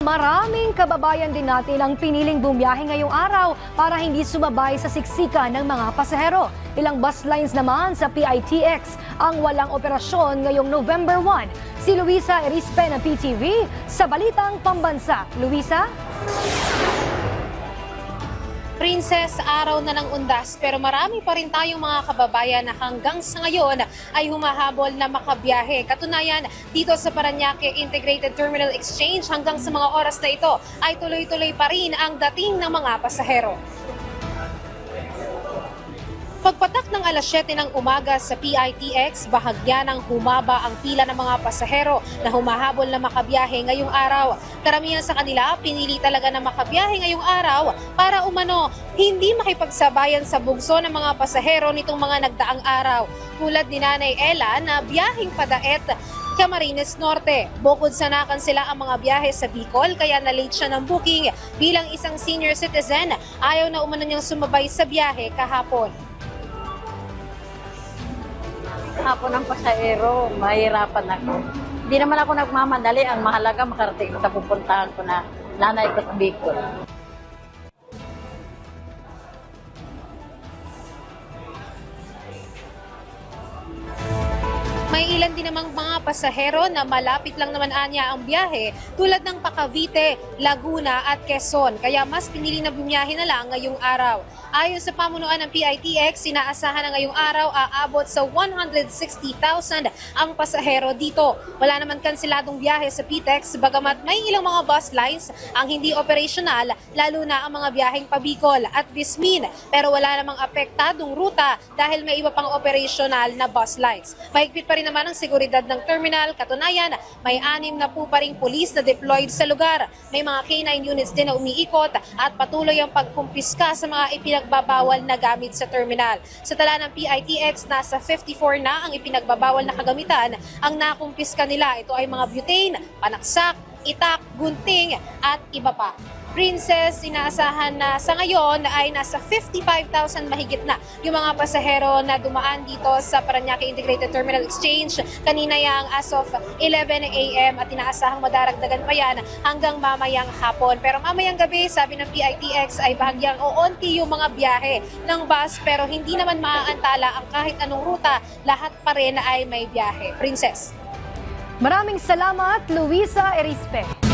Maraming kababayan din natin ang piniling bumiyahe ngayong araw para hindi sumabay sa siksikan ng mga pasahero. Ilang bus lines naman sa PITX ang walang operasyon ngayong November 1. Si Luisa Erispe ng PTV sa Balitang Pambansa. Luisa? Princess, araw na ng undas pero marami pa rin tayong mga kababayan na hanggang sa ngayon ay humahabol na makabiyahe. Katunayan, dito sa Parañaque Integrated Terminal Exchange hanggang sa mga oras na ito ay tuloy-tuloy pa rin ang dating ng mga pasahero. Pagpatak ng alas 7 ng umaga sa PITX, bahagya ng humaba ang pila ng mga pasahero na humahabol na makabiyahe ngayong araw. Karamihan sa kanila, pinili talaga na makabiyahe ngayong araw para umano hindi makipagsabayan sa bugso ng mga pasahero nitong mga nagdaang araw. Tulad ni Nanay Ella na biyaheng padaet Camarines Norte. Bukod sa nakansela ang mga biyahe sa Bicol kaya na-late siya ng booking. Bilang isang senior citizen, ayaw na umano niyang sumabay sa biyahe kahapon. Ako ng pasahero, mahirapan ako. Hindi naman ako nagmamadali. Ang mahalaga makarating sa pupuntahan ko na nanay ko sa Bicol. May ilan din namang mga pasahero na malapit lang naman anya ang biyahe tulad ng Cavite, Laguna at Quezon. Kaya mas pinili na bumiyahe na lang ngayong araw. Ayon sa pamunuan ng PITX, sinaasahan na ngayong araw aabot sa 160,000 ang pasahero dito. Wala naman kanseladong biyahe sa PITX bagamat may ilang mga bus lines ang hindi operational, lalo na ang mga biyaheng Pabicol at Vismin. Pero wala namang apektadong ruta dahil may iba pang operational na bus lines. Mahigpit pa rin naman ang seguridad ng terminal. Katunayan, may 6 na po pa ring pulis na deployed sa lugar. May mga K9 units din na umiikot at patuloy ang pagkumpiska sa mga ipinagbabawal na gamit sa terminal. Sa tala ng PITX, nasa 54 na ang ipinagbabawal na kagamitan ang nakumpiska nila. Ito ay mga butane, panaksak, itak, gunting at iba pa. Princess, inaasahan na sa ngayon ay nasa 55,000 mahigit na yung mga pasahero na dumaan dito sa Parañaque Integrated Terminal Exchange. Kanina yang as of 11 a.m. at inaasahang madaragdagan pa yan hanggang mamayang hapon. Pero mamayang gabi, sabi ng PITX, ay bahagyang oonti yung mga biyahe ng bus pero hindi naman maaantala ang kahit anong ruta. Lahat pa rin ay may biyahe. Princess. Maraming salamat, Luisa Erispe.